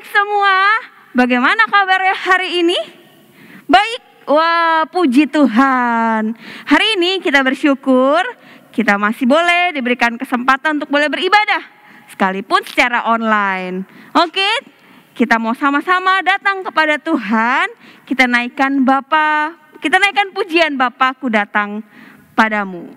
adik-adik semua, bagaimana kabarnya hari ini? Baik, wah puji Tuhan. Hari ini kita bersyukur, kita masih boleh diberikan kesempatan untuk boleh beribadah, sekalipun secara online. Oke, kita mau sama-sama datang kepada Tuhan, kita naikkan pujian Bapa, Ku datang padamu.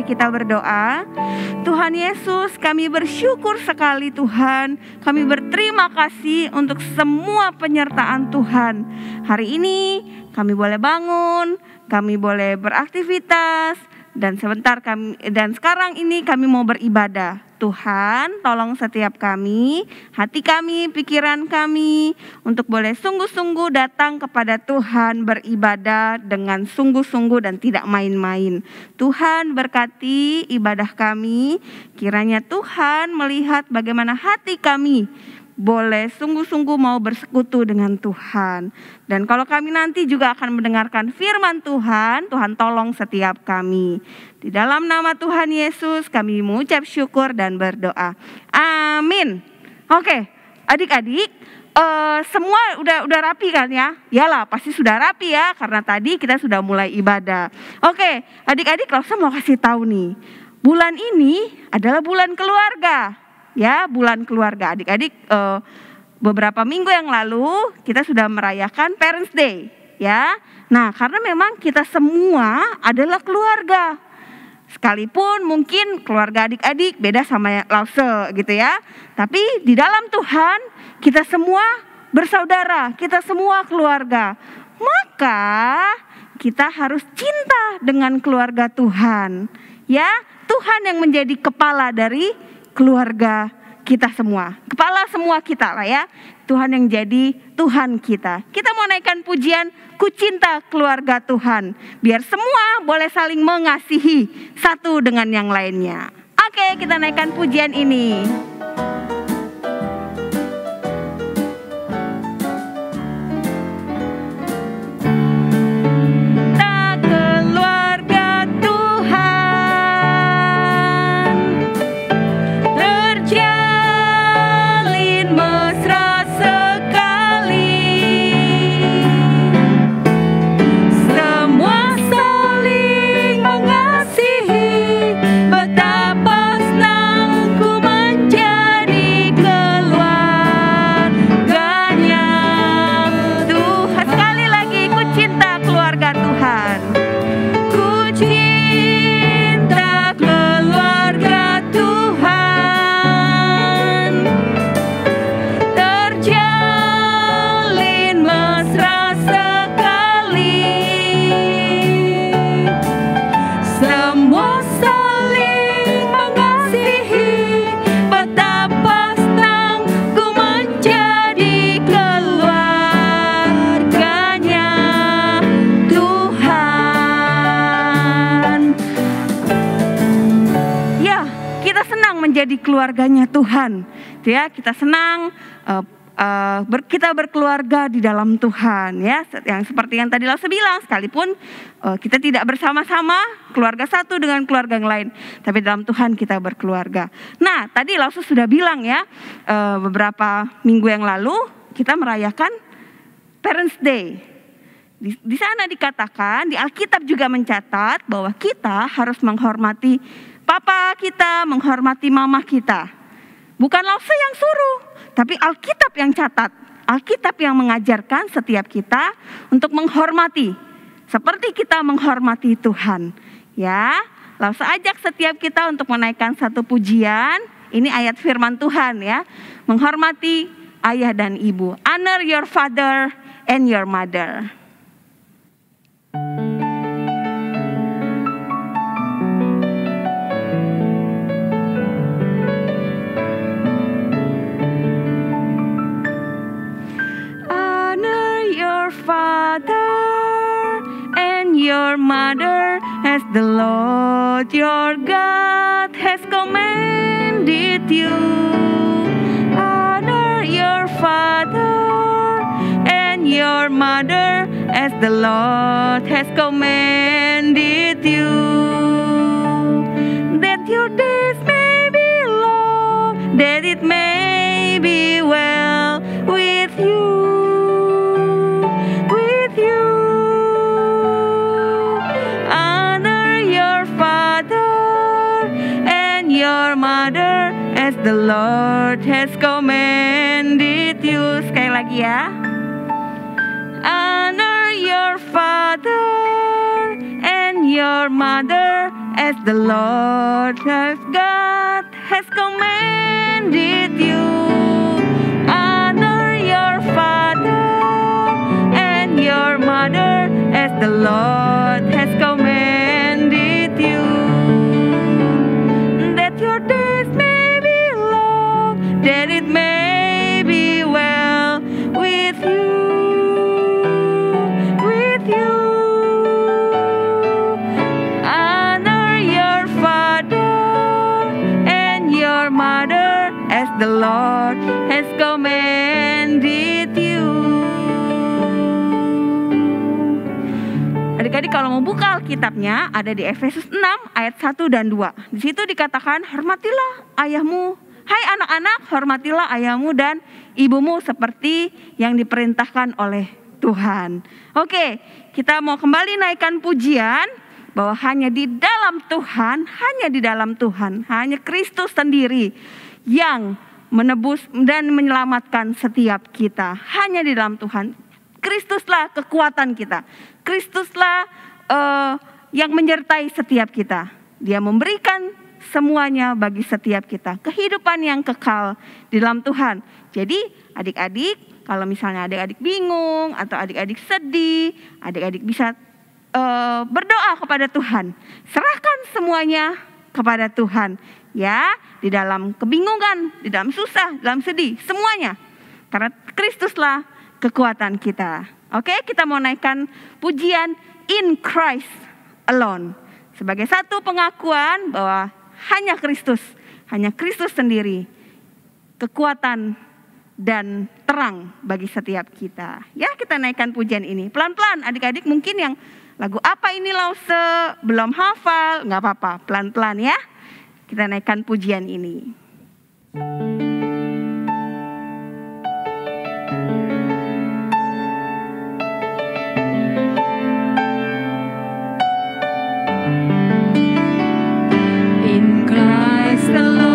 Kita berdoa. Tuhan Yesus, kami bersyukur sekali Tuhan. Kami berterima kasih untuk semua penyertaan Tuhan. Hari ini kami boleh bangun, kami boleh beraktivitas, dan sekarang ini kami mau beribadah. Tuhan, tolong setiap kami, hati kami, pikiran kami, untuk boleh sungguh-sungguh datang kepada Tuhan, beribadah dengan sungguh-sungguh dan tidak main-main. Tuhan berkati ibadah kami, kiranya Tuhan melihat bagaimana hati kami boleh sungguh-sungguh mau bersekutu dengan Tuhan. Dan kalau kami nanti juga akan mendengarkan firman Tuhan, Tuhan tolong setiap kami. Di dalam nama Tuhan Yesus kami mengucap syukur dan berdoa. Amin. Oke, adik-adik, semua udah rapi kan ya? Yalah, pasti sudah rapi ya, karena tadi kita sudah mulai ibadah. Oke, adik-adik, saya mau kasih tahu nih. Bulan ini adalah bulan keluarga. Ya, bulan keluarga. Adik-adik, beberapa minggu yang lalu kita sudah merayakan Parents Day, ya. Nah, karena memang kita semua adalah keluarga. Sekalipun mungkin keluarga adik-adik beda sama Lause gitu ya. Tapi di dalam Tuhan kita semua bersaudara, kita semua keluarga. Maka kita harus cinta dengan keluarga Tuhan. Ya, Tuhan yang menjadi kepala dari keluarga kita semua, kepala semua kita lah ya. Tuhan yang jadi Tuhan kita. Kita mau naikkan pujian Ku Cinta Keluarga Tuhan, biar semua boleh saling mengasihi satu dengan yang lainnya. Oke, kita naikkan pujian ini. Menjadi keluarganya Tuhan, ya, kita senang kita berkeluarga di dalam Tuhan, ya, yang seperti yang tadi Lause bilang, sekalipun kita tidak bersama-sama keluarga satu dengan keluarga yang lain, tapi dalam Tuhan kita berkeluarga. Nah, tadi Lause sudah bilang ya, beberapa minggu yang lalu kita merayakan Parents Day. Di sana dikatakan, di Alkitab juga mencatat bahwa kita harus menghormati papa kita, menghormati mama kita. Bukan Lause yang suruh, tapi Alkitab yang catat. Alkitab yang mengajarkan setiap kita untuk menghormati. Seperti kita menghormati Tuhan. Ya, Lause ajak setiap kita untuk menaikkan satu pujian. Ini ayat firman Tuhan ya. Menghormati ayah dan ibu. Honor your father and your mother. Honor your father and your mother as the Lord your God has commanded you. Honor your father and your mother as the Lord has commanded you, that your days may be long, that it may be well with you, with you. Honor your father and your mother as the Lord has commanded you. Sekali lagi ya. Honor your father and your mother as the Lord has God has commanded you. Honor your father and your mother as the Lord has commanded you, that your days may be long, that it may be well with you. As the Lord has commanded you. Adik-adik kalau mau buka Alkitabnya ada di Efesus 6 ayat 1 dan 2. Di situ dikatakan, hormatilah ayahmu. Hai anak-anak, hormatilah ayahmu dan ibumu seperti yang diperintahkan oleh Tuhan. Oke, kita mau kembali naikkan pujian bahwa hanya di dalam Tuhan, hanya Kristus sendiri yang menebus dan menyelamatkan setiap kita. Hanya di dalam Tuhan. Kristuslah kekuatan kita. Kristuslah yang menyertai setiap kita. Dia memberikan semuanya bagi setiap kita. Kehidupan yang kekal di dalam Tuhan. Jadi adik-adik, kalau misalnya adik-adik bingung atau adik-adik sedih, adik-adik bisa berdoa kepada Tuhan. Serahkan semuanya kepada Tuhan. Ya, di dalam kebingungan, di dalam susah, dalam sedih, semuanya. Karena Kristuslah kekuatan kita. Oke, kita mau naikkan pujian In Christ Alone. Sebagai satu pengakuan bahwa hanya Kristus sendiri. Kekuatan dan terang bagi setiap kita. Ya, kita naikkan pujian ini. Pelan-pelan adik-adik mungkin yang lagu apa ini Lause, belum hafal, gak apa-apa, pelan-pelan ya. Kita naikkan pujian ini. In Christ alone,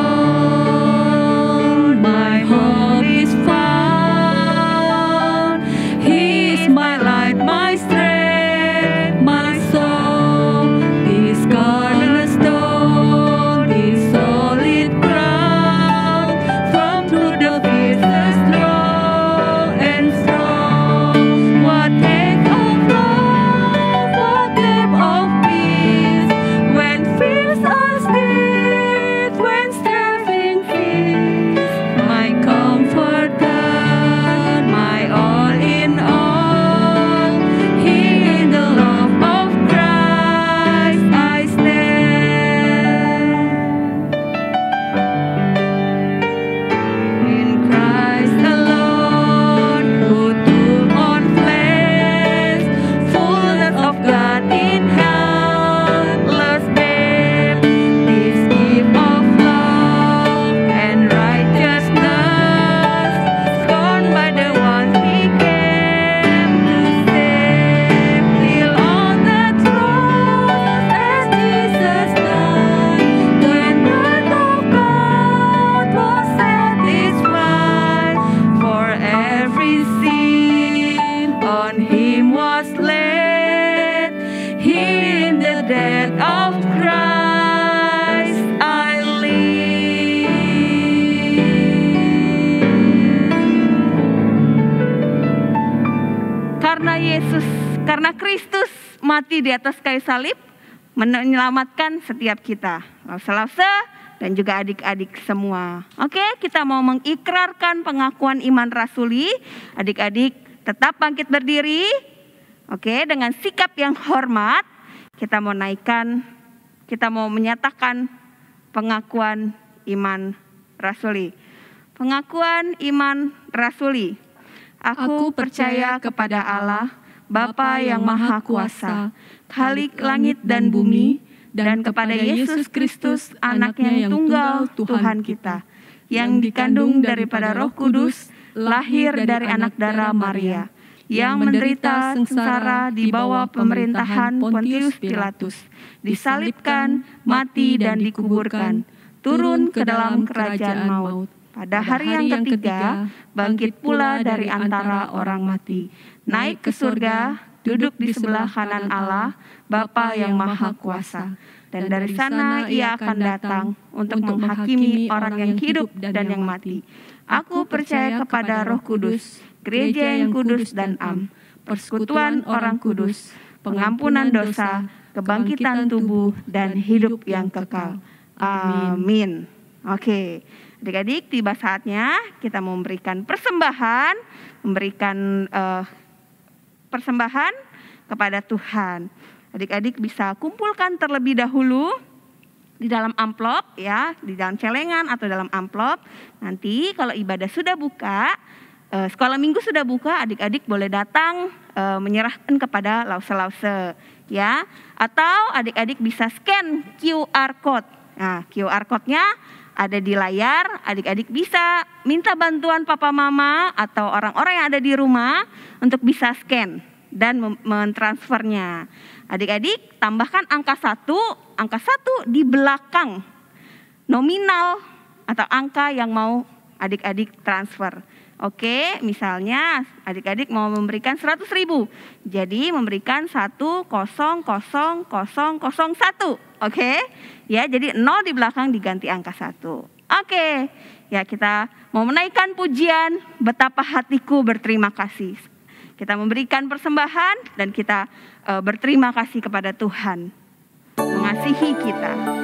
my hope is found. He is my light, my strength, my soul. This cornerstone, this solid ground. Karena Kristus mati di atas kayu salib menyelamatkan setiap kita. Lause-lause dan juga adik-adik semua. Oke, kita mau mengikrarkan pengakuan iman rasuli. Adik-adik tetap bangkit berdiri. Oke, dengan sikap yang hormat kita mau menyatakan pengakuan iman rasuli. Pengakuan iman rasuli. Aku percaya kepada Allah, Bapa yang Maha Kuasa, Khalik langit dan bumi, dan kepada Yesus Kristus, Anaknya yang tunggal Tuhan kita, yang dikandung daripada Roh Kudus, lahir dari anak darah Maria, yang menderita sengsara di bawah pemerintahan Pontius Pilatus, disalibkan, mati dan dikuburkan, turun ke dalam kerajaan maut. Pada hari yang ketiga, bangkit pula dari antara orang mati, naik ke surga, duduk di sebelah kanan Allah, Bapa yang Maha Kuasa. Dan dari sana ia akan datang untuk menghakimi orang yang hidup dan yang mati. Aku percaya kepada Roh Kudus, gereja yang kudus dan am, persekutuan orang kudus, pengampunan dosa, kebangkitan tubuh, dan hidup yang kekal. Amin. Oke, adik-adik, tiba saatnya kita memberikan persembahan, persembahan kepada Tuhan. Adik-adik bisa kumpulkan terlebih dahulu di dalam amplop ya, di dalam celengan atau dalam amplop. Nanti kalau ibadah sudah buka, sekolah minggu sudah buka, adik-adik boleh datang menyerahkan kepada lause-lause ya. Atau adik-adik bisa scan QR code. Nah, QR code-nya ada di layar. Adik-adik bisa minta bantuan papa mama atau orang-orang yang ada di rumah untuk bisa scan dan mentransfernya. Adik-adik tambahkan angka 1 di belakang nominal atau angka yang mau adik-adik transfer. Oke, misalnya adik-adik mau memberikan 100.000, jadi memberikan 100.001. Oke, ya, jadi 0 di belakang diganti angka 1. Oke, ya, kita mau menaikkan pujian betapa hatiku berterima kasih. Kita memberikan persembahan dan kita berterima kasih kepada Tuhan mengasihi kita.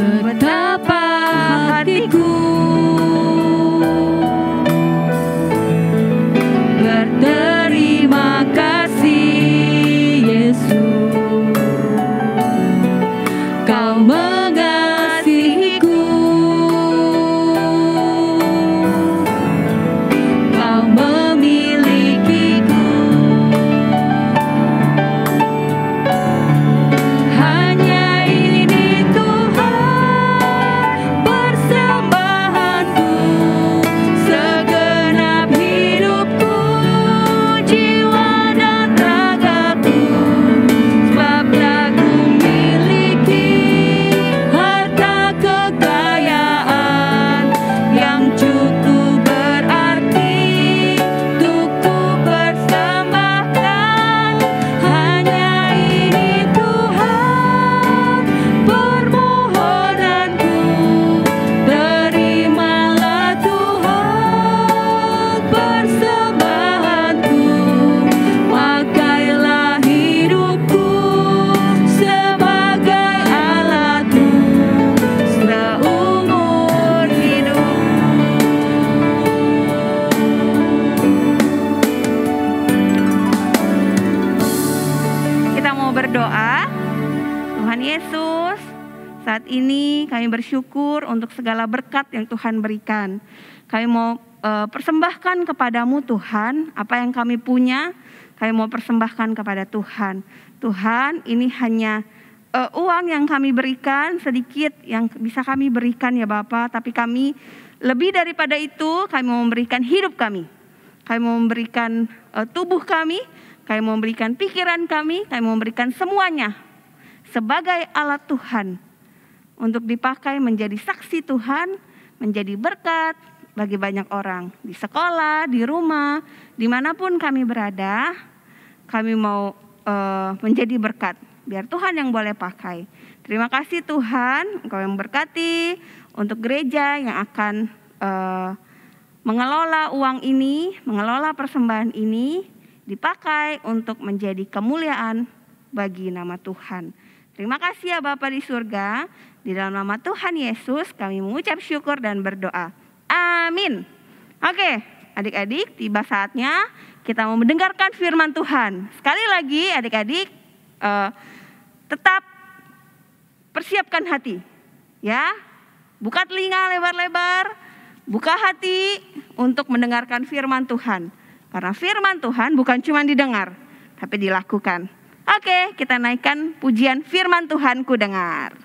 Betapa hatiku berterima kasih, Yesus, Kau mengasihiku, Kau memilikiku. Hanya ini Tuhan persembahanku, segenap hidupku, jiwa dan ragaku, sebab tak kumiliki harta kekayaan yang cukup berarti untuk ku persembahkan. Hanya ini Tuhan permohonanku, terimalah Tuhan persembahanku, pakailah hidupku sebagai alatmu seumur hidup. Kita mau berdoa. Tuhan Yesus, saat ini kami bersyukur untuk segala berkat yang Tuhan berikan. Kami mau persembahkan kepadamu Tuhan, apa yang kami punya, kami mau persembahkan kepada Tuhan. Tuhan, ini hanya uang yang kami berikan, sedikit yang bisa kami berikan ya Bapa, tapi kami lebih daripada itu, kami mau memberikan hidup kami. Kami mau memberikan tubuh kami mau memberikan pikiran kami mau memberikan semuanya sebagai alat Tuhan untuk dipakai menjadi saksi Tuhan, menjadi berkat bagi banyak orang di sekolah, di rumah, dimanapun kami berada. Kami mau menjadi berkat biar Tuhan yang boleh pakai. Terima kasih Tuhan, Engkau yang berkati untuk gereja yang akan mengelola uang ini, mengelola persembahan ini, dipakai untuk menjadi kemuliaan bagi nama Tuhan. Terima kasih ya Bapa di surga, di dalam nama Tuhan Yesus kami mengucap syukur dan berdoa. Amin. Oke, adik-adik, tiba saatnya kita mau mendengarkan firman Tuhan. Sekali lagi adik-adik, tetap persiapkan hati, ya. Buka telinga lebar-lebar, buka hati untuk mendengarkan firman Tuhan. Karena firman Tuhan bukan cuma didengar, tapi dilakukan. Oke, kita naikkan pujian firman Tuhan ku dengar.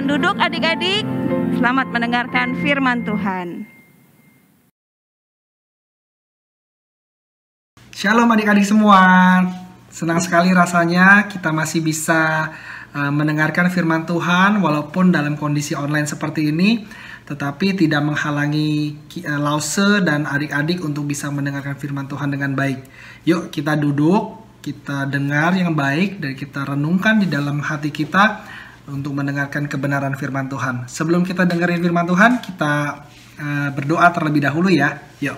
Duduk adik-adik, selamat mendengarkan firman Tuhan. Shalom adik-adik semua, senang sekali rasanya kita masih bisa mendengarkan firman Tuhan walaupun dalam kondisi online seperti ini, tetapi tidak menghalangi Lause dan adik-adik untuk bisa mendengarkan firman Tuhan dengan baik. Yuk kita duduk, kita dengar yang baik dan kita renungkan di dalam hati kita untuk mendengarkan kebenaran firman Tuhan. Sebelum kita dengerin firman Tuhan, kita berdoa terlebih dahulu ya. Yuk.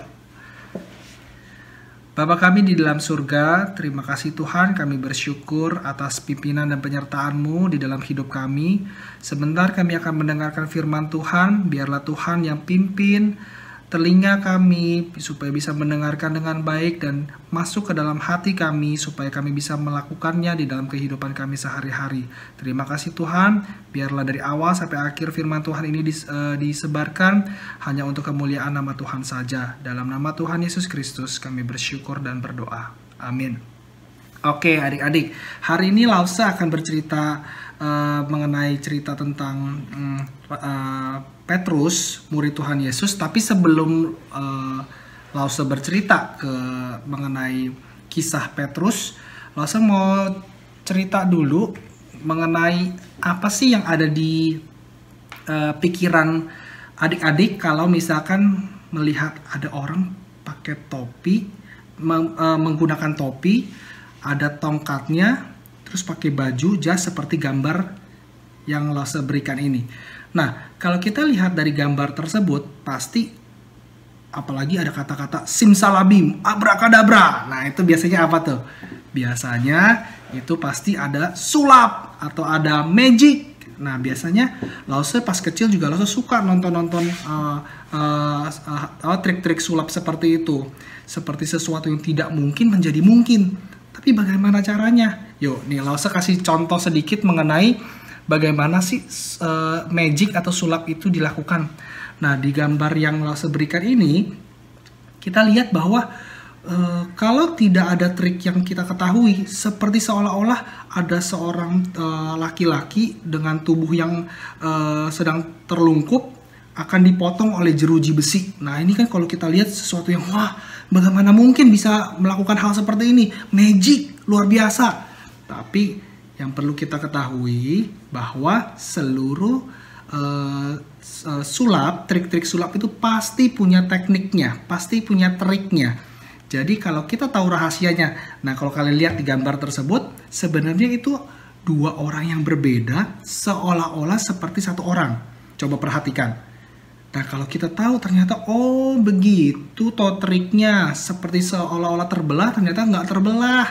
Bapa kami di dalam surga, terima kasih Tuhan, kami bersyukur atas pimpinan dan penyertaan-Mu di dalam hidup kami. Sebentar kami akan mendengarkan firman Tuhan, biarlah Tuhan yang pimpin telinga kami supaya bisa mendengarkan dengan baik dan masuk ke dalam hati kami supaya kami bisa melakukannya di dalam kehidupan kami sehari-hari. Terima kasih Tuhan, biarlah dari awal sampai akhir firman Tuhan ini disebarkan hanya untuk kemuliaan nama Tuhan saja. Dalam nama Tuhan Yesus Kristus kami bersyukur dan berdoa. Amin. Oke adik-adik, hari ini Lause akan bercerita mengenai cerita tentang Petrus, murid Tuhan Yesus. Tapi sebelum Lause bercerita mengenai kisah Petrus, Lause mau cerita dulu mengenai apa sih yang ada di pikiran adik-adik kalau misalkan melihat ada orang pakai topi, menggunakan topi, ada tongkatnya, terus pakai baju jas seperti gambar yang Lause berikan ini. Nah, kalau kita lihat dari gambar tersebut, pasti apalagi ada kata-kata simsalabim, abrakadabra. Nah, itu biasanya apa tuh? Biasanya itu pasti ada sulap atau ada magic. Nah, biasanya Lause pas kecil juga Lause suka nonton-nonton trik-trik sulap seperti itu. Seperti sesuatu yang tidak mungkin menjadi mungkin. Tapi bagaimana caranya? Yuk, nih Lause kasih contoh sedikit mengenai bagaimana sih magic atau sulap itu dilakukan. Nah, di gambar yang Lause berikan ini, kita lihat bahwa kalau tidak ada trik yang kita ketahui, seperti seolah-olah ada seorang laki-laki dengan tubuh yang sedang terlungkup akan dipotong oleh jeruji besi. Nah, ini kan kalau kita lihat sesuatu yang wah, bagaimana mungkin bisa melakukan hal seperti ini? Magic, luar biasa. Tapi yang perlu kita ketahui bahwa seluruh sulap, trik-trik sulap itu pasti punya tekniknya, pasti punya triknya. Jadi kalau kita tahu rahasianya, nah kalau kalian lihat di gambar tersebut, sebenarnya itu dua orang yang berbeda seolah-olah seperti satu orang. Coba perhatikan. Nah kalau kita tahu ternyata oh begitu toh triknya, seperti seolah-olah terbelah, ternyata nggak terbelah.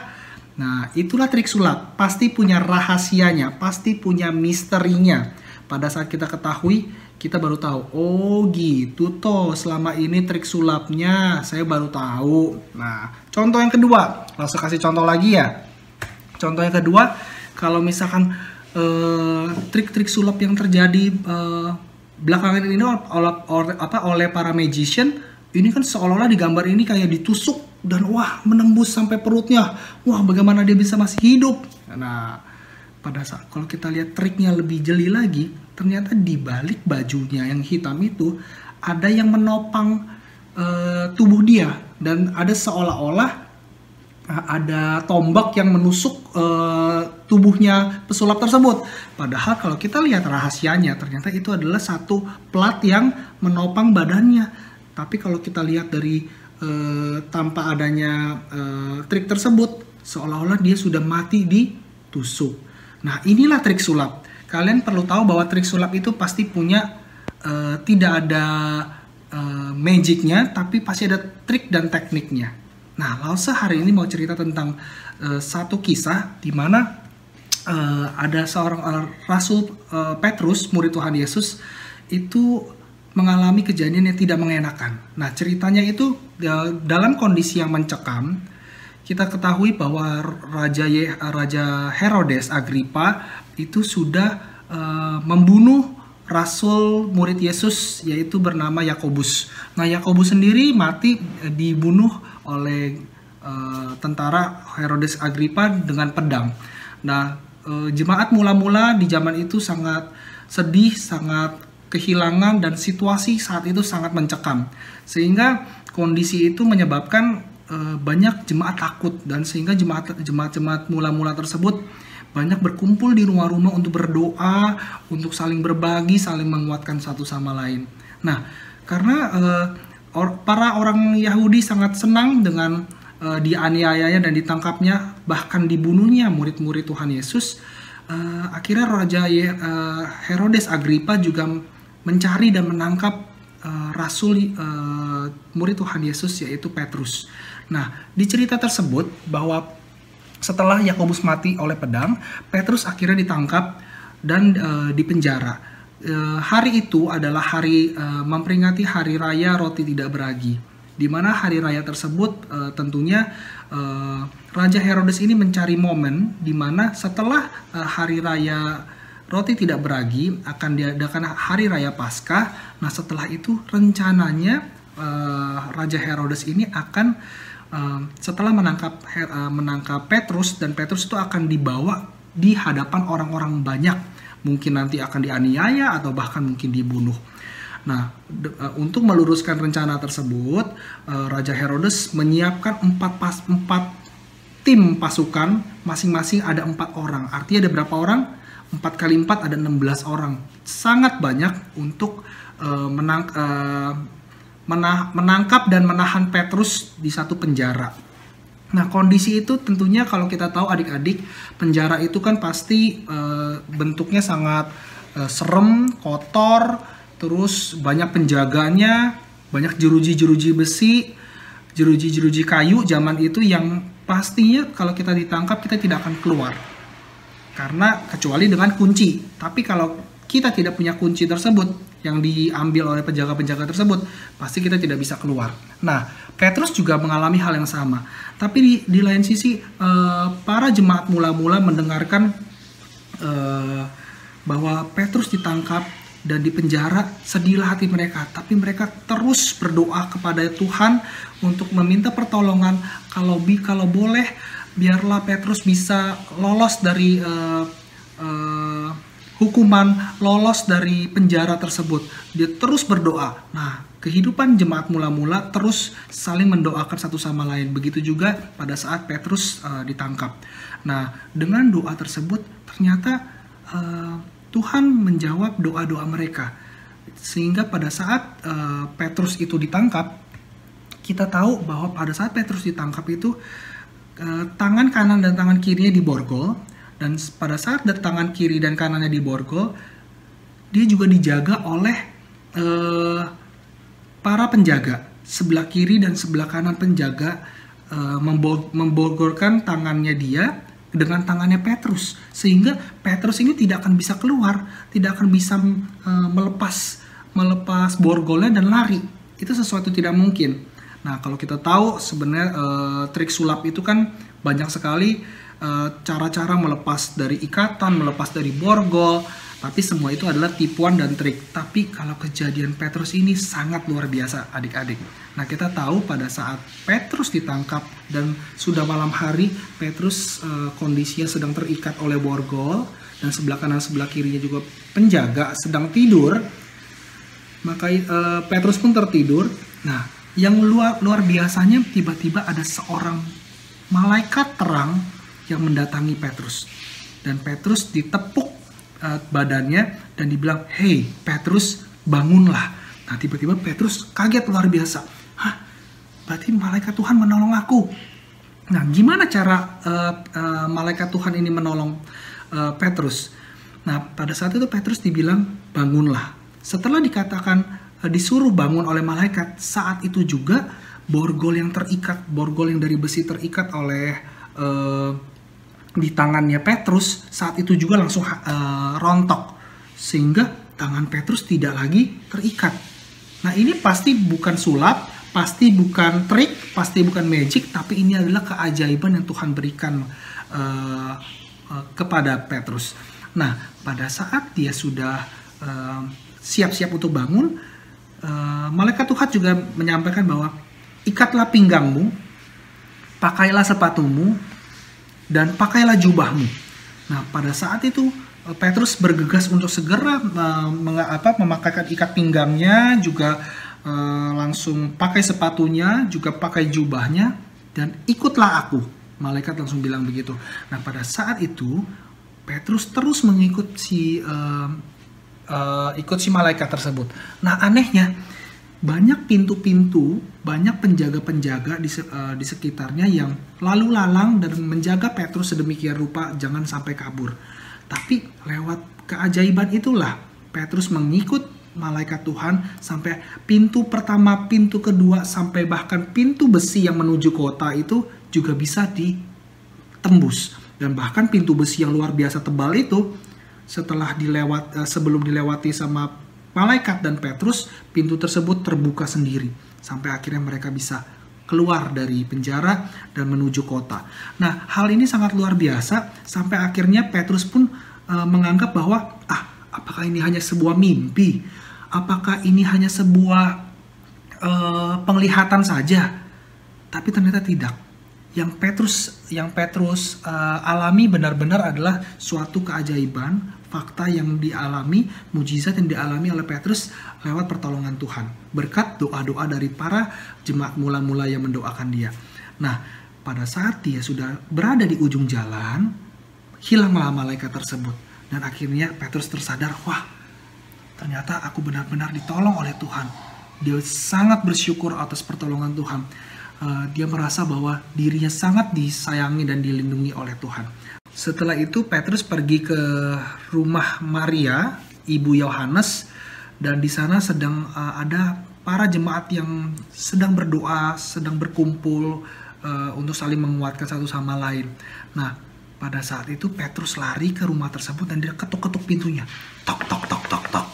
Nah itulah trik sulap, pasti punya rahasianya, pasti punya misterinya. Pada saat kita ketahui, kita baru tahu, oh gitu toh selama ini trik sulapnya, saya baru tahu. Nah, contoh yang kedua, langsung kasih contoh lagi ya. Contoh yang kedua, kalau misalkan trik-trik sulap yang terjadi belakangan ini oleh para magician, ini kan seolah-olah di gambar ini kayak ditusuk dan wah menembus sampai perutnya. Wah, bagaimana dia bisa masih hidup? Nah, pada saat kalau kita lihat triknya lebih jeli lagi, ternyata di balik bajunya yang hitam itu ada yang menopang tubuh dia, dan ada seolah-olah ada tombak yang menusuk tubuhnya pesulap tersebut. Padahal kalau kita lihat rahasianya, ternyata itu adalah satu plat yang menopang badannya. Tapi kalau kita lihat dari tanpa adanya trik tersebut, seolah-olah dia sudah mati ditusuk. Nah inilah trik sulap. Kalian perlu tahu bahwa trik sulap itu pasti punya tidak ada magicnya, tapi pasti ada trik dan tekniknya. Nah Lause hari ini mau cerita tentang satu kisah di mana ada seorang Rasul Petrus, murid Tuhan Yesus, itu mengalami kejadian yang tidak mengenakan. Nah ceritanya itu dalam kondisi yang mencekam. Kita ketahui bahwa Raja Herodes Agripa itu sudah membunuh Rasul murid Yesus, yaitu bernama Yakobus. Nah Yakobus sendiri mati dibunuh oleh tentara Herodes Agripa dengan pedang. Nah jemaat mula-mula di zaman itu sangat sedih, sangat kehilangan, dan situasi saat itu sangat mencekam. Sehingga kondisi itu menyebabkan banyak jemaat takut, dan sehingga jemaat mula-mula tersebut banyak berkumpul di rumah-rumah untuk berdoa, untuk saling berbagi, saling menguatkan satu sama lain. Nah, karena para orang Yahudi sangat senang dengan dianiayanya dan ditangkapnya, bahkan dibunuhnya murid-murid Tuhan Yesus, akhirnya Raja Herodes Agripa juga mencari dan menangkap Rasul murid Tuhan Yesus, yaitu Petrus. Nah, di cerita tersebut bahwa setelah Yakobus mati oleh pedang, Petrus akhirnya ditangkap dan dipenjara. Hari itu adalah hari memperingati hari raya roti tidak beragi, di mana hari raya tersebut tentunya Raja Herodes ini mencari momen di mana setelah hari raya roti tidak beragi akan diadakan hari raya Paskah. Nah setelah itu rencananya Raja Herodes ini akan setelah menangkap Petrus, dan Petrus itu akan dibawa di hadapan orang-orang banyak, mungkin nanti akan dianiaya atau bahkan mungkin dibunuh. Nah untuk meluruskan rencana tersebut, Raja Herodes menyiapkan 4 tim pasukan, masing-masing ada 4 orang. Artinya ada berapa orang? 4 kali 4 ada 16 orang. Sangat banyak untuk menangkap dan menahan Petrus di satu penjara. Nah kondisi itu tentunya kalau kita tahu adik-adik, penjara itu kan pasti bentuknya sangat serem, kotor, terus banyak penjaganya, banyak jeruji-jeruji besi, jeruji-jeruji kayu zaman itu yang pastinya kalau kita ditangkap kita tidak akan keluar. Karena kecuali dengan kunci. Tapi kalau kita tidak punya kunci tersebut yang diambil oleh penjaga-penjaga tersebut, pasti kita tidak bisa keluar. Nah, Petrus juga mengalami hal yang sama. Tapi di lain sisi, para jemaat mula-mula mendengarkan bahwa Petrus ditangkap dan dipenjara, sedihlah hati mereka. Tapi mereka terus berdoa kepada Tuhan untuk meminta pertolongan. Kalau boleh, biarlah Petrus bisa lolos dari hukuman, lolos dari penjara tersebut. Dia terus berdoa. Nah, kehidupan jemaat mula-mula terus saling mendoakan satu sama lain. Begitu juga pada saat Petrus ditangkap. Nah, dengan doa tersebut ternyata Tuhan menjawab doa-doa mereka. Sehingga pada saat Petrus itu ditangkap, kita tahu bahwa pada saat Petrus ditangkap itu tangan kanan dan tangan kirinya diborgol, dan pada saat tangan kiri dan kanannya diborgol, dia juga dijaga oleh para penjaga. Sebelah kiri dan sebelah kanan penjaga memborgolkan tangannya dia dengan tangannya Petrus, sehingga Petrus ini tidak akan bisa keluar, tidak akan bisa melepas borgolnya dan lari. Itu sesuatu tidak mungkin. Nah, kalau kita tahu sebenarnya trik sulap itu kan banyak sekali cara-cara melepas dari ikatan, melepas dari borgol, tapi semua itu adalah tipuan dan trik. Tapi kalau kejadian Petrus ini sangat luar biasa, adik-adik. Nah, kita tahu pada saat Petrus ditangkap dan sudah malam hari, Petrus kondisinya sedang terikat oleh borgol, dan sebelah kanan sebelah kirinya juga penjaga sedang tidur. Maka Petrus pun tertidur. Nah, yang luar biasanya, tiba-tiba ada seorang malaikat terang yang mendatangi Petrus, dan Petrus ditepuk badannya dan dibilang, "Hei Petrus, bangunlah." Nah, tiba-tiba Petrus kaget luar biasa. "Hah, berarti malaikat Tuhan menolong aku." Nah, gimana cara malaikat Tuhan ini menolong Petrus? Nah, pada saat itu Petrus dibilang, "Bangunlah." Setelah dikatakan disuruh bangun oleh malaikat, saat itu juga borgol yang dari besi terikat oleh di tangannya Petrus, saat itu juga langsung rontok, sehingga tangan Petrus tidak lagi terikat. Nah, ini pasti bukan sulap, pasti bukan trik, pasti bukan magic, tapi ini adalah keajaiban yang Tuhan berikan kepada Petrus. Nah, pada saat dia sudah siap-siap untuk bangun, malaikat Tuhan juga menyampaikan bahwa ikatlah pinggangmu, pakailah sepatumu, dan pakailah jubahmu. Nah, pada saat itu Petrus bergegas untuk segera memakaikan ikat pinggangnya, juga langsung pakai sepatunya, juga pakai jubahnya, dan ikutlah aku. Malaikat langsung bilang begitu. Nah, pada saat itu Petrus terus mengikut si malaikat tersebut. Nah, anehnya banyak pintu-pintu, banyak penjaga-penjaga di sekitarnya yang lalu lalang dan menjaga Petrus sedemikian rupa jangan sampai kabur. Tapi lewat keajaiban itulah Petrus mengikut malaikat Tuhan sampai pintu pertama, pintu kedua, sampai bahkan pintu besi yang menuju kota itu juga bisa ditembus. Dan bahkan pintu besi yang luar biasa tebal itu, sebelum dilewati sama malaikat dan Petrus, pintu tersebut terbuka sendiri sampai akhirnya mereka bisa keluar dari penjara dan menuju kota. Nah, hal ini sangat luar biasa sampai akhirnya Petrus pun menganggap bahwa apakah ini hanya sebuah mimpi? Apakah ini hanya sebuah penglihatan saja? Tapi ternyata tidak. Yang Petrus alami benar-benar adalah suatu keajaiban, fakta yang dialami, mujizat yang dialami oleh Petrus lewat pertolongan Tuhan, berkat doa-doa dari para jemaat mula-mula yang mendoakan dia. Nah, pada saat dia sudah berada di ujung jalan, hilanglah malaikat tersebut, dan akhirnya Petrus tersadar, wah, ternyata aku benar-benar ditolong oleh Tuhan. Dia sangat bersyukur atas pertolongan Tuhan. Dia merasa bahwa dirinya sangat disayangi dan dilindungi oleh Tuhan. Setelah itu Petrus pergi ke rumah Maria, ibu Yohanes, dan di sana sedang ada para jemaat yang sedang berdoa, sedang berkumpul untuk saling menguatkan satu sama lain. Nah, pada saat itu Petrus lari ke rumah tersebut dan dia ketuk-ketuk pintunya. Tok tok tok tok tok.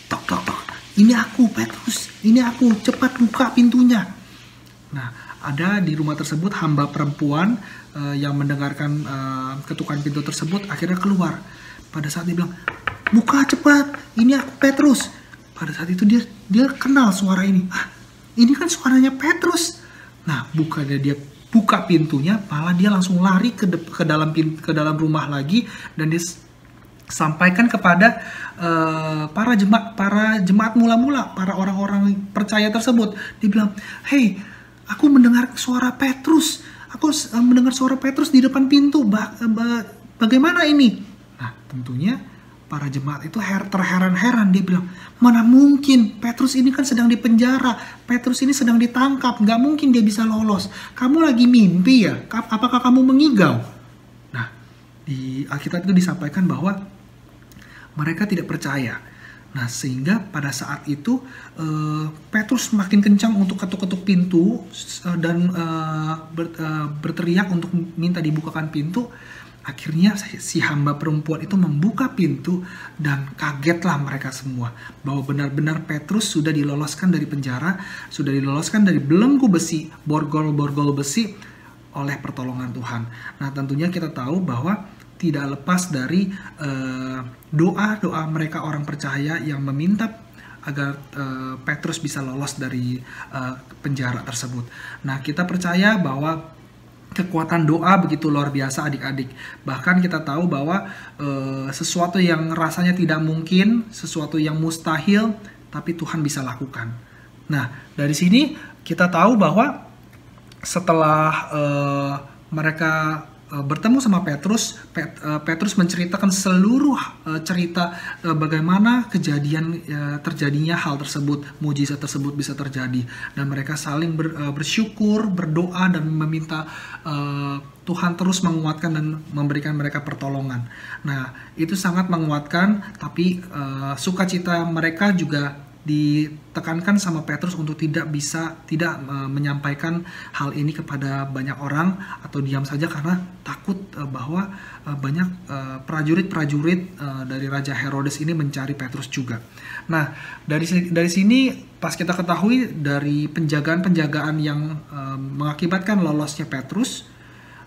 Tok tok tok. Ini aku, Petrus. Ini aku, cepat buka pintunya. Nah, ada di rumah tersebut hamba perempuan yang mendengarkan ketukan pintu tersebut akhirnya keluar. Pada saat dia bilang, "Buka cepat, ini aku, Petrus." Pada saat itu dia kenal suara ini. Ini kan suaranya Petrus. Nah, bukannya dia buka pintunya, malah dia langsung lari ke dalam rumah lagi, dan dia sampaikan kepada para jemaat mula-mula, para orang-orang percaya tersebut. Dia bilang, "Hei, aku mendengar suara Petrus. Aku mendengar suara Petrus di depan pintu. Bagaimana ini?" Nah, tentunya para jemaat itu terheran-heran. Dia bilang, mana mungkin, Petrus ini kan sedang dipenjara, Petrus ini sedang ditangkap, nggak mungkin dia bisa lolos. Kamu lagi mimpi ya? Apakah kamu mengigau? Nah, di Alkitab itu disampaikan bahwa mereka tidak percaya. Nah, sehingga pada saat itu Petrus makin kencang untuk ketuk-ketuk pintu dan berteriak untuk minta dibukakan pintu. Akhirnya si hamba perempuan itu membuka pintu dan kagetlah mereka semua bahwa benar-benar Petrus sudah diloloskan dari penjara, sudah diloloskan dari belenggu besi, borgol-borgol besi oleh pertolongan Tuhan. Nah, tentunya kita tahu bahwa tidak lepas dari doa-doa mereka orang percaya yang meminta agar Petrus bisa lolos dari penjara tersebut. Nah, kita percaya bahwa kekuatan doa begitu luar biasa adik-adik. Bahkan kita tahu bahwa sesuatu yang rasanya tidak mungkin, sesuatu yang mustahil, tapi Tuhan bisa lakukan. Nah, dari sini kita tahu bahwa setelah mereka bertemu sama Petrus, Petrus menceritakan seluruh cerita bagaimana kejadian terjadinya hal tersebut, mujizat tersebut bisa terjadi, dan mereka saling bersyukur, berdoa dan meminta Tuhan terus menguatkan dan memberikan mereka pertolongan. Nah, itu sangat menguatkan, tapi sukacita mereka juga ditekankan sama Petrus untuk tidak menyampaikan hal ini kepada banyak orang atau diam saja karena takut bahwa banyak prajurit-prajurit dari Raja Herodes ini mencari Petrus juga. Nah, dari sini pas kita ketahui dari penjagaan-penjagaan yang mengakibatkan lolosnya Petrus,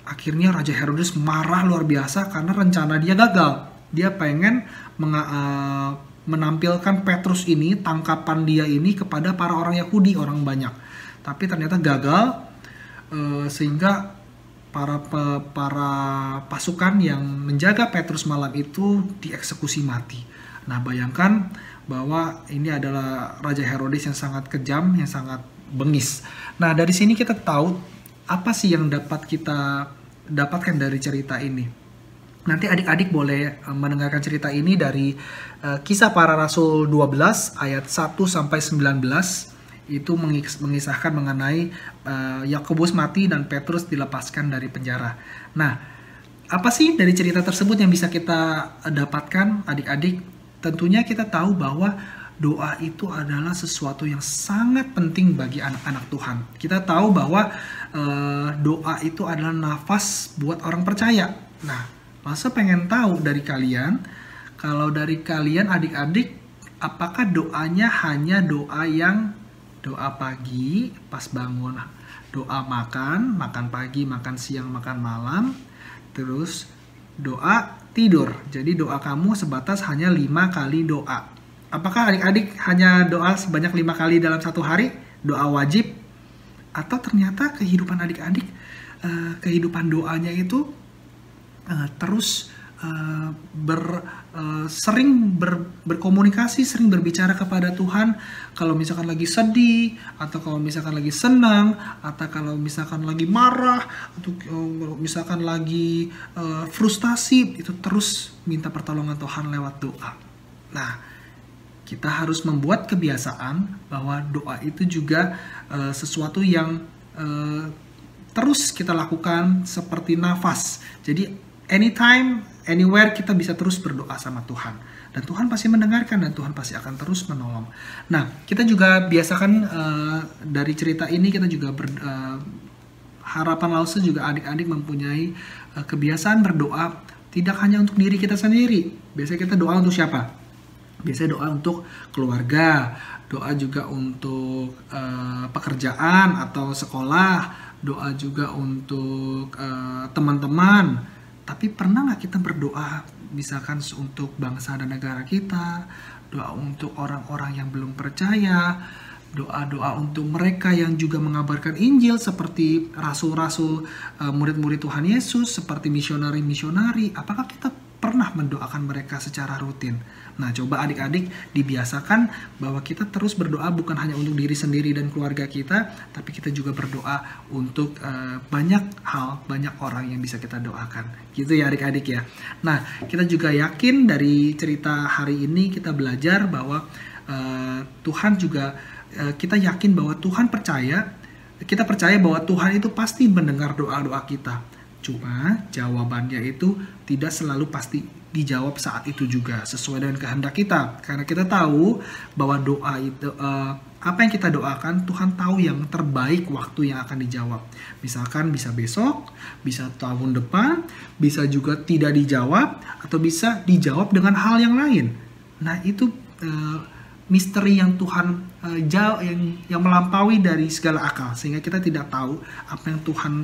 akhirnya Raja Herodes marah luar biasa karena rencana dia gagal. Dia pengen menampilkan Petrus ini, tangkapan dia ini kepada para orang Yahudi, orang banyak. Tapi ternyata gagal, sehingga para pasukan yang menjaga Petrus malam itu dieksekusi mati. Nah, bayangkan bahwa ini adalah Raja Herodes yang sangat kejam, yang sangat bengis. Nah, dari sini kita tahu apa sih yang dapat kita dapatkan dari cerita ini. Nanti adik-adik boleh mendengarkan cerita ini dari Kisah Para Rasul 12 ayat 1 sampai 19. Itu mengisahkan mengenai Yakobus mati dan Petrus dilepaskan dari penjara. Nah, apa sih dari cerita tersebut yang bisa kita dapatkan adik-adik? Tentunya kita tahu bahwa doa itu adalah sesuatu yang sangat penting bagi anak-anak Tuhan. Kita tahu bahwa doa itu adalah nafas buat orang percaya. Nah, masa pengen tahu dari kalian, kalau dari kalian adik-adik, apakah doanya hanya doa yang doa pagi pas bangun, doa makan pagi, makan siang, makan malam, terus doa tidur. Jadi doa kamu sebatas hanya 5 kali doa. Apakah adik-adik hanya doa sebanyak 5 kali dalam satu hari, doa wajib? Atau ternyata kehidupan adik-adik, kehidupan doanya itu terus sering berkomunikasi, sering berbicara kepada Tuhan. Kalau misalkan lagi sedih, atau kalau misalkan lagi senang, atau kalau misalkan lagi marah, atau misalkan lagi frustasi, itu terus minta pertolongan Tuhan lewat doa. Nah, kita harus membuat kebiasaan bahwa doa itu juga sesuatu yang terus kita lakukan seperti nafas. Jadi anytime, anywhere kita bisa terus berdoa sama Tuhan. Dan Tuhan pasti mendengarkan dan Tuhan pasti akan terus menolong. Nah, kita juga biasakan dari cerita ini kita juga harapan Lause juga adik-adik mempunyai kebiasaan berdoa tidak hanya untuk diri kita sendiri. Biasanya kita doa untuk siapa? Biasanya doa untuk keluarga, doa juga untuk pekerjaan atau sekolah, doa juga untuk teman-teman. Tapi pernah nggak kita berdoa misalkan untuk bangsa dan negara kita, doa untuk orang-orang yang belum percaya, doa-doa untuk mereka yang juga mengabarkan Injil seperti rasul-rasul, murid-murid Tuhan Yesus, seperti misionari-misionari. Apakah kita pernah mendoakan mereka secara rutin. Nah, coba adik-adik dibiasakan bahwa kita terus berdoa bukan hanya untuk diri sendiri dan keluarga kita, tapi kita juga berdoa untuk banyak hal, banyak orang yang bisa kita doakan. Gitu ya adik-adik ya. Nah, kita juga yakin dari cerita hari ini kita belajar bahwa Tuhan juga, kita yakin bahwa Tuhan kita percaya bahwa Tuhan itu pasti mendengar doa-doa kita. Cuma jawabannya itu tidak selalu pasti dijawab saat itu juga sesuai dengan kehendak kita. Karena kita tahu bahwa doa itu, apa yang kita doakan, Tuhan tahu yang terbaik waktu yang akan dijawab. Misalkan bisa besok, bisa tahun depan, bisa juga tidak dijawab, atau bisa dijawab dengan hal yang lain. Nah, itu misteri yang Tuhan yang melampaui dari segala akal, sehingga kita tidak tahu apa yang Tuhan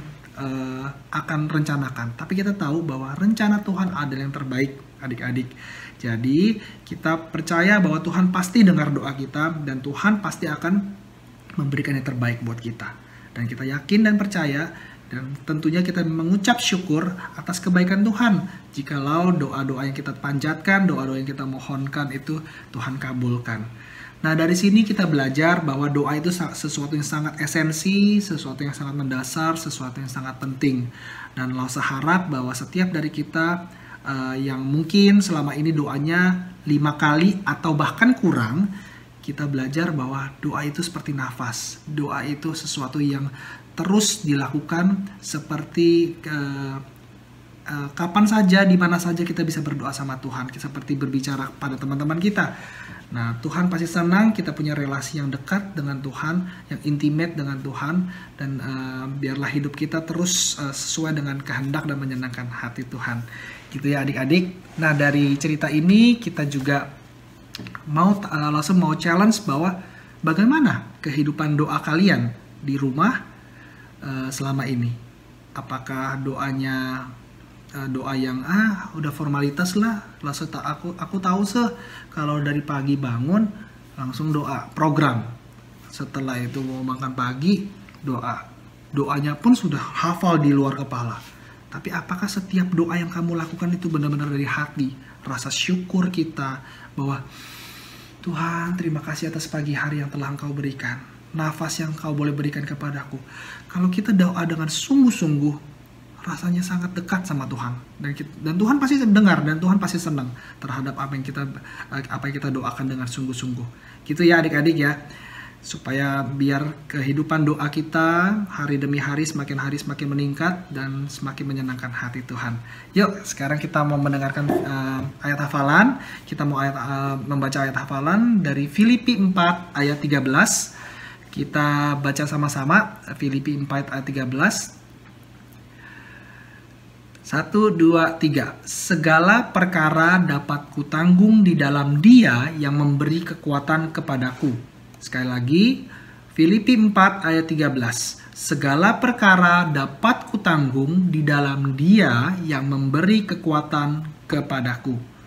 akan rencanakan. Tapi kita tahu bahwa rencana Tuhan adalah yang terbaik, adik-adik. Jadi kita percaya bahwa Tuhan pasti dengar doa kita dan Tuhan pasti akan memberikan yang terbaik buat kita. Dan kita yakin dan percaya, dan tentunya kita mengucap syukur atas kebaikan Tuhan jikalau doa-doa yang kita panjatkan, doa-doa yang kita mohonkan itu Tuhan kabulkan. Nah, dari sini kita belajar bahwa doa itu sesuatu yang sangat esensi, sesuatu yang sangat mendasar, sesuatu yang sangat penting. Dan Lausa harap bahwa setiap dari kita yang mungkin selama ini doanya 5 kali atau bahkan kurang, kita belajar bahwa doa itu seperti nafas. Doa itu sesuatu yang terus dilakukan seperti kapan saja, di mana saja kita bisa berdoa sama Tuhan. Seperti berbicara pada teman-teman kita. Nah, Tuhan pasti senang kita punya relasi yang dekat dengan Tuhan, yang intimate dengan Tuhan, dan biarlah hidup kita terus sesuai dengan kehendak dan menyenangkan hati Tuhan. Gitu ya adik-adik. Nah, dari cerita ini kita juga langsung mau challenge bahwa bagaimana kehidupan doa kalian di rumah selama ini. Apakah doanya doa yang udah formalitas lah, langsung aku tahu kalau dari pagi bangun langsung doa program, setelah itu mau makan pagi doanya pun sudah hafal di luar kepala. Tapi apakah setiap doa yang kamu lakukan itu benar-benar dari hati, rasa syukur kita bahwa Tuhan terima kasih atas pagi hari yang telah Engkau berikan, nafas yang Engkau boleh berikan kepadaku. Kalau kita doa dengan sungguh-sungguh, rasanya sangat dekat sama Tuhan, dan Tuhan pasti dengar, dan Tuhan pasti senang terhadap apa yang kita doakan dengan sungguh-sungguh. Gitu ya adik-adik ya, supaya biar kehidupan doa kita hari demi hari semakin meningkat dan semakin menyenangkan hati Tuhan. Yuk sekarang kita mau mendengarkan ayat hafalan. Kita mau membaca ayat hafalan dari Filipi 4 ayat 13. Kita baca sama-sama Filipi 4 ayat 13. 1, 2, 3. Segala perkara dapat kutanggung di dalam Dia yang memberi kekuatan kepadaku. Sekali lagi, Filipi 4 ayat 13. Segala perkara dapat kutanggung di dalam Dia yang memberi kekuatan kepadaku.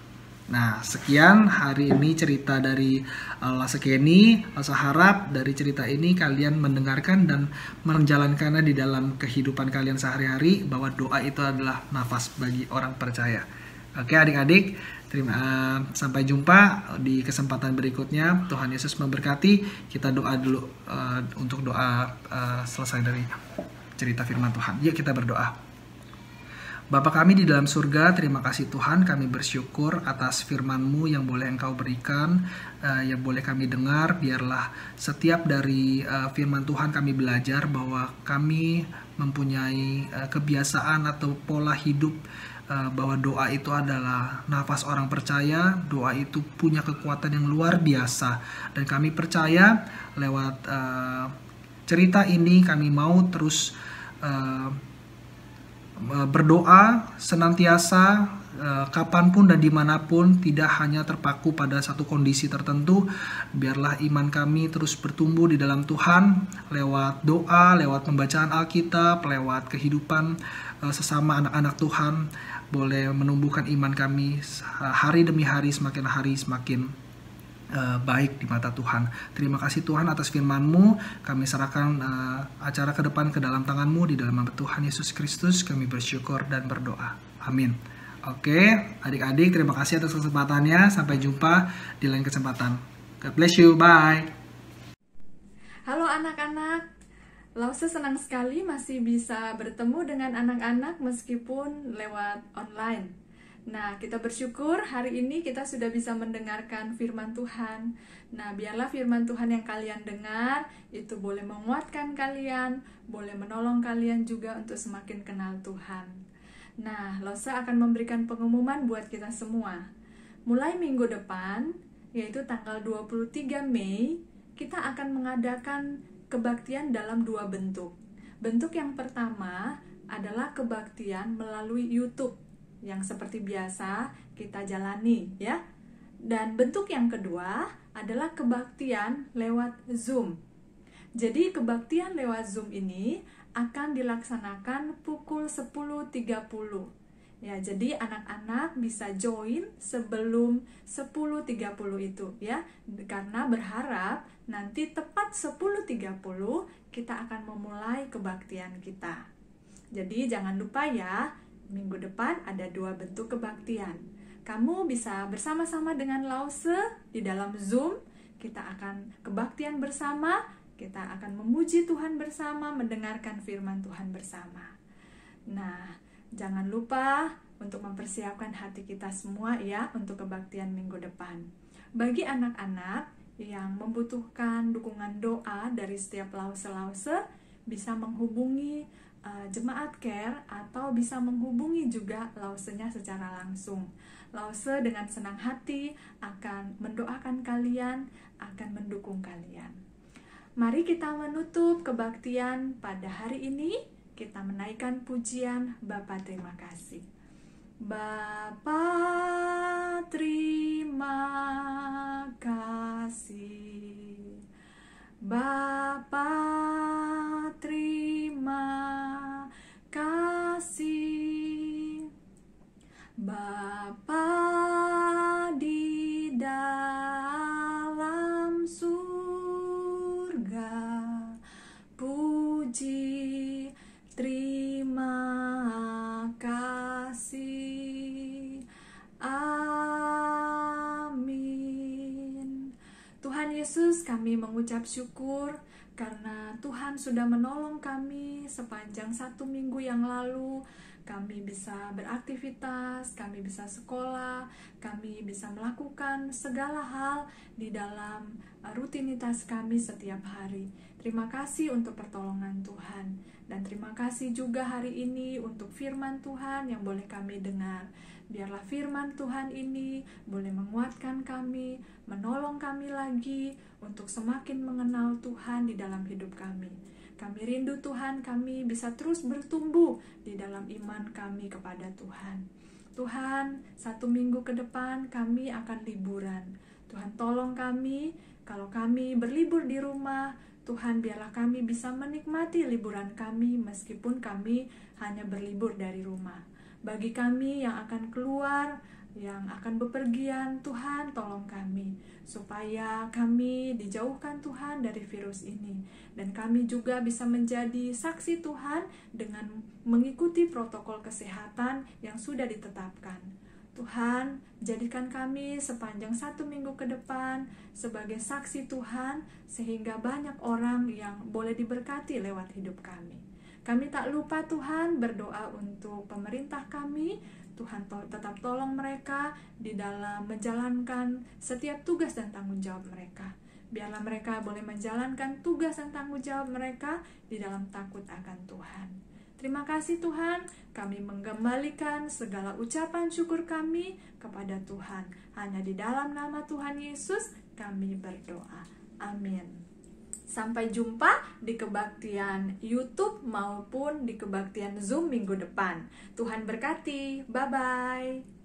Nah, sekian hari ini cerita dari Lausa Kenny. Lausa harap dari cerita ini kalian mendengarkan dan menjalankannya di dalam kehidupan kalian sehari-hari, bahwa doa itu adalah nafas bagi orang percaya. Oke adik-adik, sampai jumpa di kesempatan berikutnya. Tuhan Yesus memberkati. Kita doa dulu untuk doa selesai dari cerita firman Tuhan. Yuk kita berdoa. Bapa kami di dalam surga, terima kasih Tuhan, kami bersyukur atas firman-Mu yang boleh Engkau berikan, yang boleh kami dengar. Biarlah setiap dari firman Tuhan kami belajar bahwa kami mempunyai kebiasaan atau pola hidup, bahwa doa itu adalah nafas orang percaya, doa itu punya kekuatan yang luar biasa. Dan kami percaya lewat cerita ini kami mau terus berdoa senantiasa, kapanpun dan dimanapun, tidak hanya terpaku pada satu kondisi tertentu. Biarlah iman kami terus bertumbuh di dalam Tuhan lewat doa, lewat pembacaan Alkitab, lewat kehidupan sesama anak-anak Tuhan, boleh menumbuhkan iman kami hari demi hari semakin baik di mata Tuhan. Terima kasih Tuhan atas firman-Mu. Kami serahkan acara ke depan ke dalam tangan-Mu. Di dalam nama Tuhan Yesus Kristus kami bersyukur dan berdoa. Amin. Oke, adik-adik terima kasih atas kesempatannya. Sampai jumpa di lain kesempatan. God bless you. Bye. Halo anak-anak. Lause senang sekali masih bisa bertemu dengan anak-anak meskipun lewat online. Nah, kita bersyukur hari ini kita sudah bisa mendengarkan firman Tuhan. Nah, biarlah firman Tuhan yang kalian dengar itu boleh menguatkan kalian, boleh menolong kalian juga untuk semakin kenal Tuhan. Nah, Lause akan memberikan pengumuman buat kita semua. Mulai minggu depan, yaitu tanggal 23 Mei, kita akan mengadakan kebaktian dalam 2 bentuk. Bentuk yang pertama adalah kebaktian melalui YouTube, yang seperti biasa kita jalani ya. Dan bentuk yang kedua adalah kebaktian lewat Zoom. Jadi kebaktian lewat Zoom ini akan dilaksanakan pukul 10.30. Ya, jadi anak-anak bisa join sebelum 10.30 itu ya. Karena berharap nanti tepat 10.30 kita akan memulai kebaktian kita. Jadi jangan lupa ya, minggu depan ada 2 bentuk kebaktian. Kamu bisa bersama-sama dengan Lause di dalam Zoom. Kita akan kebaktian bersama, kita akan memuji Tuhan bersama, mendengarkan firman Tuhan bersama. Nah, jangan lupa untuk mempersiapkan hati kita semua ya untuk kebaktian minggu depan. Bagi anak-anak yang membutuhkan dukungan doa dari setiap Lause-Lause, bisa menghubungi Jemaat Care atau bisa menghubungi juga Lausenya secara langsung. Lause dengan senang hati akan mendoakan kalian, akan mendukung kalian. Mari kita menutup kebaktian pada hari ini. Kita menaikkan pujian Bapa terima kasih. Bapa terima kasih. Bapa terima kasih. Bapa di dalam surga, puji terima kasih. Amin. Tuhan Yesus, kami mengucap syukur karena Tuhan sudah menolong kami sepanjang 1 minggu yang lalu. Kami bisa beraktivitas, kami bisa sekolah, kami bisa melakukan segala hal di dalam rutinitas kami setiap hari. Terima kasih untuk pertolongan Tuhan. Dan terima kasih juga hari ini untuk firman Tuhan yang boleh kami dengar. Biarlah firman Tuhan ini boleh menguatkan kami, menolong kami lagi untuk semakin mengenal Tuhan di dalam hidup kami. Kami rindu Tuhan, kami bisa terus bertumbuh di dalam iman kami kepada Tuhan. Tuhan, 1 minggu ke depan kami akan liburan. Tuhan tolong kami, kalau kami berlibur di rumah, Tuhan biarlah kami bisa menikmati liburan kami meskipun kami hanya berlibur dari rumah. Bagi kami yang akan keluar, yang akan bepergian, Tuhan tolong kami supaya kami dijauhkan Tuhan dari virus ini, dan kami juga bisa menjadi saksi Tuhan dengan mengikuti protokol kesehatan yang sudah ditetapkan. Tuhan, jadikan kami sepanjang 1 minggu ke depan sebagai saksi Tuhan, sehingga banyak orang yang boleh diberkati lewat hidup kami. Kami tak lupa Tuhan berdoa untuk pemerintah kami. Tuhan tetap tolong mereka di dalam menjalankan setiap tugas dan tanggung jawab mereka. Biarlah mereka boleh menjalankan tugas dan tanggung jawab mereka di dalam takut akan Tuhan. Terima kasih Tuhan, kami mengembalikan segala ucapan syukur kami kepada Tuhan. Hanya di dalam nama Tuhan Yesus kami berdoa. Amin. Sampai jumpa di kebaktian YouTube maupun di kebaktian Zoom minggu depan. Tuhan berkati. Bye-bye.